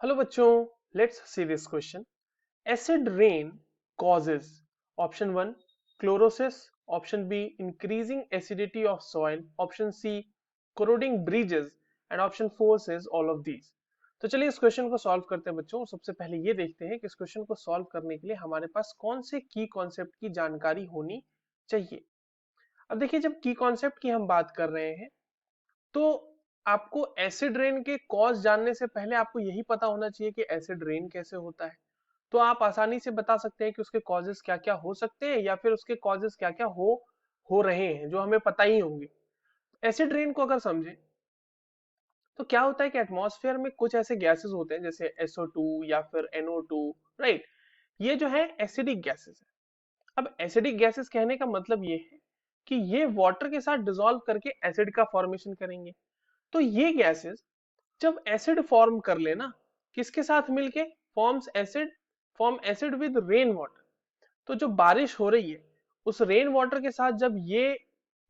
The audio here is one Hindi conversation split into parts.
हेलो बच्चों, let's see this question. Acid rain causes option 1 chlorosis, option B increasing acidity of soil, option C corroding bridges and option 4 says all of these. तो चलिए इस क्वेश्चन को सॉल्व करते हैं बच्चों. सबसे पहले ये देखते हैं कि इस क्वेश्चन को सॉल्व करने के लिए हमारे पास कौन से की कॉन्सेप्ट की जानकारी होनी चाहिए. अब देखिए, जब की कॉन्सेप्ट की हम बात कर रहे हैं तो आपको एसिड रेन के कॉज जानने से पहले आपको यही पता होना चाहिए कि एसिड रेन कैसे होता है. तो आप आसानी से बता सकते हैं कि उसके कॉजेस क्या क्या हो सकते हैं या फिर उसके कॉजेस क्या क्या हो रहे हैं जो हमें पता ही होंगे. एसिड रेन को अगर समझे तो क्या होता है कि एटमॉस्फेयर में कुछ ऐसे गैसेस होते हैं जैसे SO2 या फिर NO2, राइट. ये जो है एसिडिक गैसेस है. अब एसिडिक गैसेस कहने का मतलब ये है कि ये वाटर के साथ डिसॉल्व करके एसिड का फॉर्मेशन करेंगे. तो ये गैसेस जब एसिड फॉर्म कर लेना, किसके साथ मिलके form acid with rain water. तो जो बारिश हो रही है उस रेन वाटर के साथ जब ये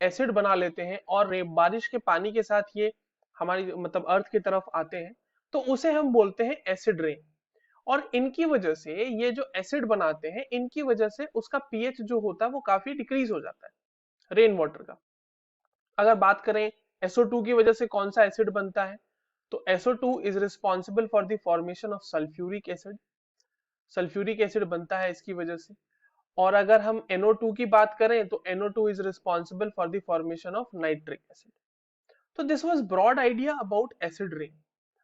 एसिड बना लेते हैं और बारिश के पानी के साथ ये हमारी मतलब अर्थ की तरफ आते हैं, तो उसे हम बोलते हैं एसिड रेन. और इनकी वजह से ये जो एसिड बनाते हैं इनकी वजह से उसका पीएच जो होता है वो काफी डिक्रीज हो जाता है रेन वाटर का. अगर बात करें SO2 की वजह से कौन सा एसिड बनता है, तो SO2 is responsible for the formation of sulphuric acid. Sulphuric acid बनता है इसकी वजह से. और अगर हम NO2 की बात करें तो NO2 is responsible for the formation of nitric acid. तो this was broad idea about acid rain.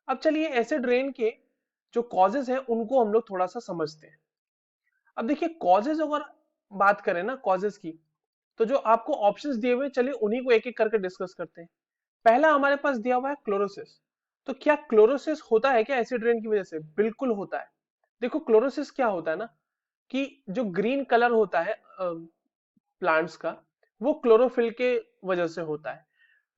अब चलिए एसिड रेन के जो कॉजेज हैं उनको हम लोग थोड़ा सा समझते हैं. अब देखिए, कॉजेज अगर बात करें ना कॉजेज की, तो जो आपको ऑप्शंस दिए हुए हैं, चलिए उन्हीं को एक एक करके डिस्कस करते हैं. पहला हमारे पास दिया हुआ है क्लोरोसिस. तो क्या क्लोरोसिस होता है क्या एसिड रेन की वजह से? बिल्कुल होता है. देखो, क्लोरोसिस क्या होता है ना कि जो ग्रीन कलर होता है प्लांट्स का, वो क्लोरोफिल के वजह से होता है.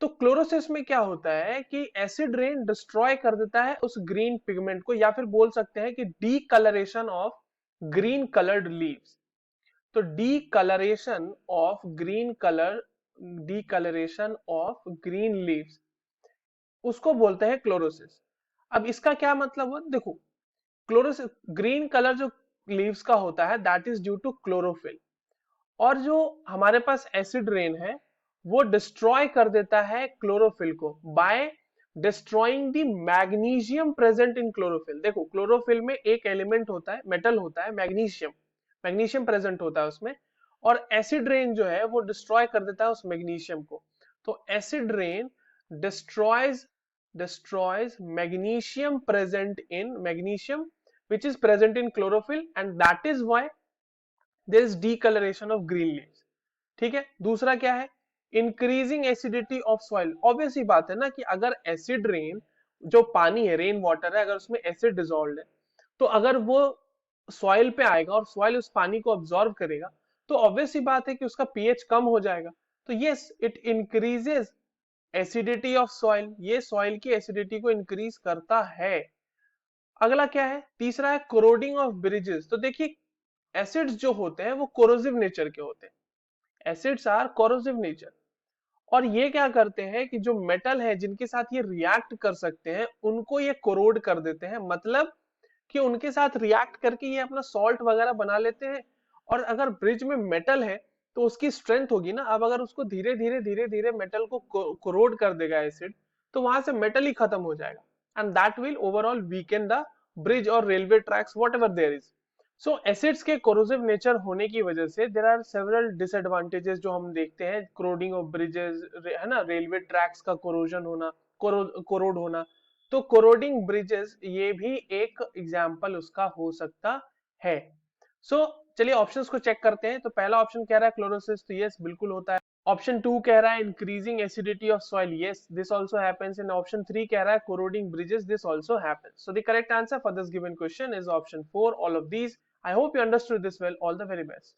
तो क्लोरोसिस में क्या होता है कि एसिड रेन डिस्ट्रॉय कर देता है उस ग्रीन पिगमेंट को, या फिर बोल सकते हैं कि डीकलरेशन ऑफ ग्रीन कलर्ड लीव्स. तो डीकलरेशन ऑफ ग्रीन लीव्स उसको बोलते हैं क्लोरोसिस. अब इसका क्या मतलब हुआ, देखो, क्लोरोसिस ग्रीन कलर जो लीव्स का होता है that is due to chlorophyll. और जो हमारे पास एसिड रेन है वो डिस्ट्रॉय कर देता है क्लोरोफिल को by destroying the magnesium present in chlorophyll. देखो, क्लोरोफिल में एक एलिमेंट होता है, मेटल होता है, मैग्नीशियम. मैग्नीशियम प्रेजेंट होता है उसमें. और एसिड रेन जो है वो डिस्ट्रॉय कर देता है उस मैग्नीशियम को. तो acid rain destroys destroys magnesium which is present in chlorophyll, and that is why there is decoloration of green leaves. ठीक है. दूसरा क्या है, increasing acidity of soil. Obvious ही बात है ना कि अगर एसिड रेन जो पानी है, रेन वाटर है, अगर उसमें एसिड डिजोल्व है, तो अगर वो सॉइल पे आएगा और सॉइल उस पानी को ऑब्जॉर्व करेगा, तो ऑब्वियस ही बात है कि उसका पीएच कम हो जाएगा. तो yes, it increases acidity of soil. ये सॉइल की एसिडिटी को इंक्रीज करता है. अगला क्या है, तीसरा है कोरोडिंग ऑफ ब्रिजेस. तो देखिए, एसिड्स जो होते हैं वो कोरोसिव नेचर के होते हैं. Acids are corrosive nature. और ये क्या करते हैं कि जो मेटल है जिनके साथ ये रिएक्ट कर सकते हैं उनको ये कोरोड कर देते हैं. मतलब कि उनके साथ रिएक्ट करके ये अपना सॉल्ट वगैरह बना लेते हैं. और अगर ब्रिज में मेटल है तो उसकी स्ट्रेंथ होगी ना. अब अगर उसको धीरे धीरे मेटल को कोरोड कर देगा एसिड, तो वहां से मेटल ही खत्म हो जाएगा. And that will overall weaken the bridge और railway tracks whatever there is. So acids के कोरोसिव नेचर होने की वजह से देयर आर सेवरल डिसएडवांटेजेस जो हम देखते हैं. कोरोडिंग ऑफ ब्रिजेस है ना, रेलवे ट्रैक्स का कोरोजन होना, कोरोड होना. तो कोरोडिंग ब्रिजेस ये भी एक एग्जाम्पल उसका हो सकता है. सो चलिए ऑप्शंस को चेक करते हैं. तो पहला ऑप्शन कह रहा है क्लोरोसिस, तो यस बिल्कुल होता है. ऑप्शन 2 कह रहा है increasing acidity of soil, yes this also happens. And option 3 कह रहा है corroding bridges, this also happens. So the correct answer for this given question is option 4, all of these. I hope you understood this well. All the very best.